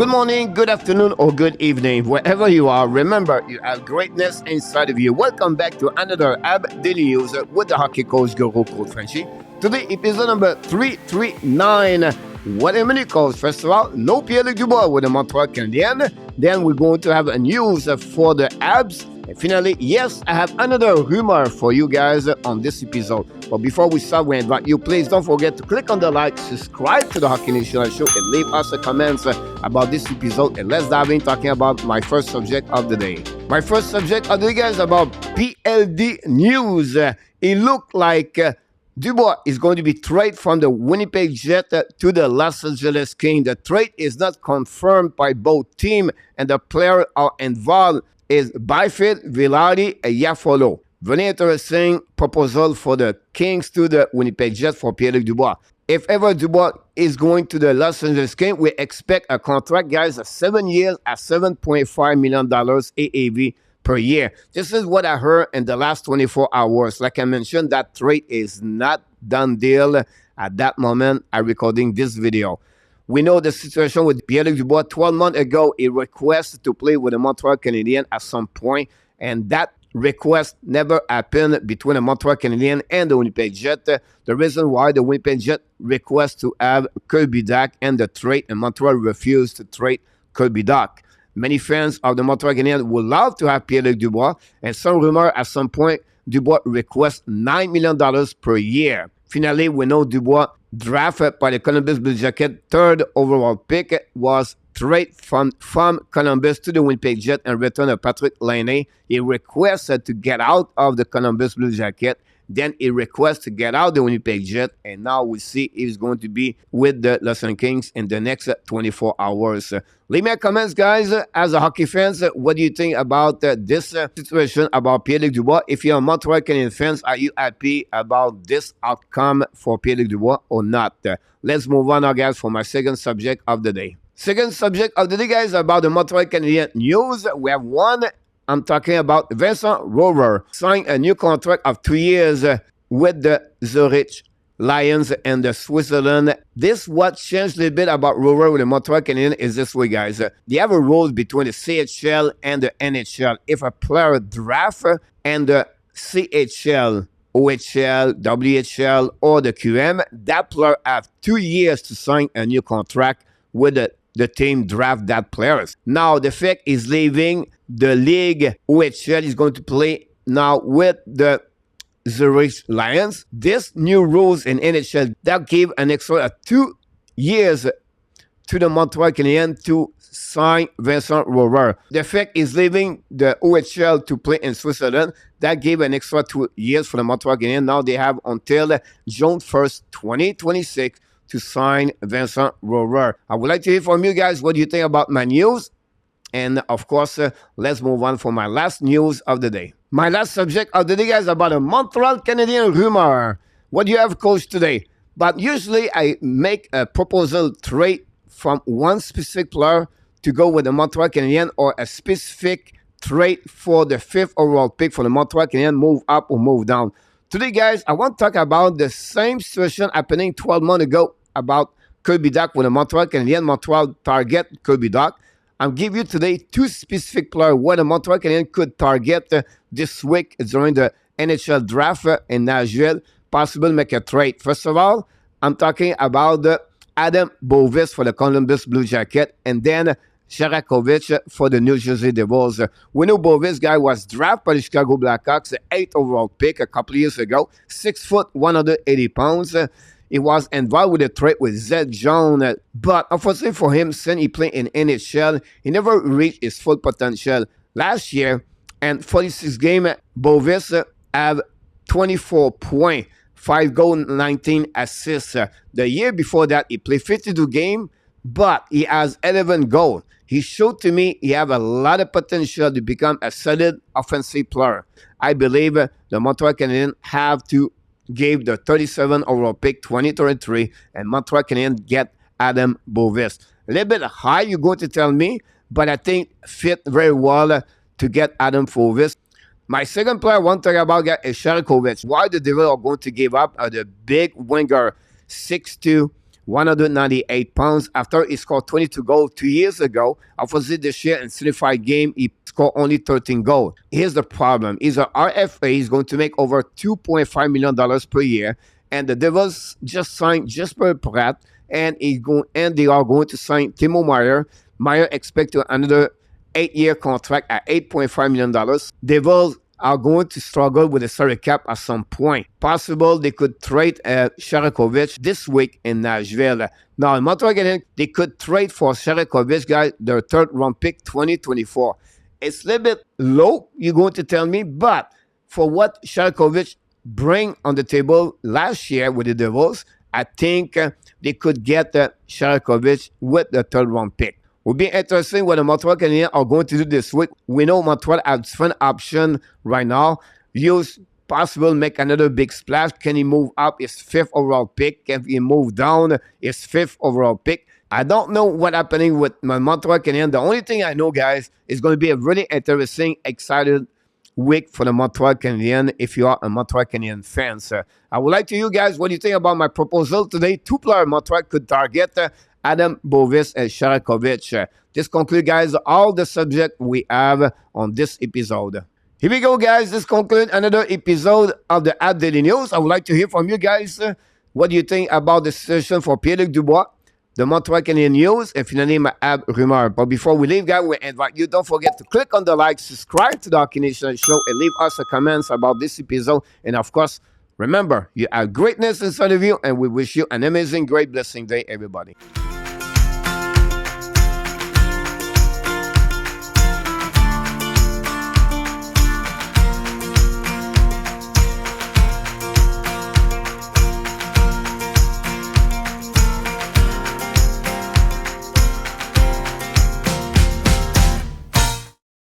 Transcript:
Good morning, good afternoon, or good evening. Wherever you are, remember you have greatness inside of you. Welcome back to another Habs Daily News with the hockey coach Guru called Frenchy. Today, episode number 339. What a minute calls. First of all, no Pierre-Luc Dubois with the Montreal Canadiens. Then we're going to have a news for the Habs. And finally, yes, I have another rumor for you guys on this episode. But before we start, we invite you, please don't forget to click on the like, subscribe to the Hockey Nation Show, and leave us a comment about this episode. And let's dive in talking about my first subject of the day. My first subject of the day, guys, about PLD news. It looked like Dubois is going to be traded from the Winnipeg Jets to the Los Angeles Kings. The trade is not confirmed by both teams, and the players are involved is Byfield, Villari, and Yafolo. Very interesting proposal for the Kings to the Winnipeg Jets for Pierre-Luc Dubois. If ever Dubois is going to the Los Angeles Kings, we expect a contract, guys, of 7 years at $7.5 million AAV per year. This is what I heard in the last 24 hours. Like I mentioned, that trade is not done deal at that moment I'm recording this video. We know the situation with Pierre-Luc Dubois. 12 months ago, he requested to play with the Montreal Canadiens at some point, and that request never happened between the Montreal Canadiens and the Winnipeg Jets. The reason why the Winnipeg Jets request to have Kirby Dach and the trade, and Montreal refused to trade Kirby Dach. Many fans of the Montreal Canadiens would love to have Pierre-Luc Dubois, and some rumor at some point Dubois requests $9 million per year. Finally, we know Dubois, drafted by the Columbus Blue Jackets, third overall pick, was traded from Columbus to the Winnipeg Jets and returned to Patrick Laine. He requested to get out of the Columbus Blue Jackets. Then he requested to get out the Winnipeg Jets, and now we see he's going to be with the Los Angeles Kings in the next 24 hours. Leave me a comments, guys, as a hockey fans. What do you think about this situation about Pierre-Luc Dubois? If you're a Montreal Canadiens fans, are you happy about this outcome for Pierre-Luc Dubois or not? Let's move on now, guys, for my second subject of the day. Second subject of the day, guys, about the Montreal Canadiens news. We have one. I'm talking about Vincent Rover signed a new contract of 2 years with the Zurich Lions and the Switzerland. This what changed a little bit about Rover with the Montreal Canadiens is this way, guys. They have a rule between the CHL and the NHL. If a player draft and the CHL, OHL, WHL, or the QM, that player have 2 years to sign a new contract with the team draft that players. Now, the fact is leaving the league. OHL is going to play now with the Zurich Lions. This new rules in NHL that give an extra 2 years to the Montreal Canadiens to sign Vincent Rover. The fact is leaving the OHL to play in Switzerland. That gave an extra 2 years for the Montreal Canadiens. Now they have until June 1st, 2026 to sign Vincent Rover. I would like to hear from you guys. What do you think about my news? And of course, let's move on for my last news of the day. My last subject of the day, guys, about a Montreal Canadiens rumor. What do you have, coach, today? But usually I make a proposal trade from one specific player to go with the Montreal Canadiens, or a specific trade for the 5th overall pick for the Montreal Canadiens, move up or move down. Today, guys, I want to talk about the same situation happening 12 months ago about Kirby Dach with the Montreal Canadiens. Montreal target Kirby Dach. I'll give you today 2 specific players where the Montreal Canadiens could target this week during the NHL draft in Nashville, possibly make a trade. First of all, I'm talking about Adam Bovis for the Columbus Blue Jackets, and then Sharakovich for the New Jersey Devils. We know Bovis guy was drafted by the Chicago Blackhawks, the 8th overall pick a couple of years ago, 6 foot, 180 pounds. He was involved with a trade with Zed Jones, but unfortunately for him, since he played in NHL, he never reached his full potential. Last year, and 46 games, Bovis have 24 points, 5 goals, 19 assists. The year before that, he played 52 games, but he has 11 goals. He showed to me he have a lot of potential to become a solid offensive player. I believe the Montreal Canadiens have to give the 37 overall pick 2023, and Montreal Canadiens get Adam Bovis. A little bit high, you're going to tell me, but I think fit very well to get Adam Bovis. My second player I want to talk about is Sharakovich. Why the Devils are going to give up the big winger, 6'2", 198 pounds after he scored 22 goals 2 years ago. Opposite this year in 35 games, he scored only 13 goals. Here's the problem. He's an RFA. He's going to make over $2.5 million per year. And the Devils just signed Jesper Pratt, and they are going to sign Timo Meier. Meier expected another 8-year contract at $8.5 million. Devils are going to struggle with the salary cap at some point. Possible they could trade Sharakovic this week in Nashville. Now, in Montreal Canadiens, they could trade for Sharakovic, guys, their third-round pick, 2024. It's a little bit low, you're going to tell me, but for what Sharakovic bring on the table last year with the Devils, I think they could get Sharakovic with the third-round pick. Will be interesting what the Montreal Canadiens are going to do this week. We know Montreal has different option right now. Use possible make another big splash. Can he move up his 5th overall pick? Can he move down his 5th overall pick? I don't know what's happening with my Montreal Canadiens. The only thing I know, guys, is going to be a really interesting, excited week for the Montreal Canadiens if you are a Montreal Canadiens fan. I would like to you guys, what do you think about my proposal today? 2-player Montreal could target Adam Bovis and Sharakovic. This concludes, guys, all the subject we have on this episode. Here we go, guys. This concludes another episode of the Habs Daily News. I would like to hear from you guys. What do you think about the situation for Pierre-Luc Dubois, the Montreal Canadiens News, and finally my Habs Rumor? But before we leave, guys, we invite you, don't forget to click on the like, subscribe to the Hockey Nation Show, and leave us a comments about this episode. And of course, remember, you have greatness inside of you, and we wish you an amazing, great, blessing day, everybody.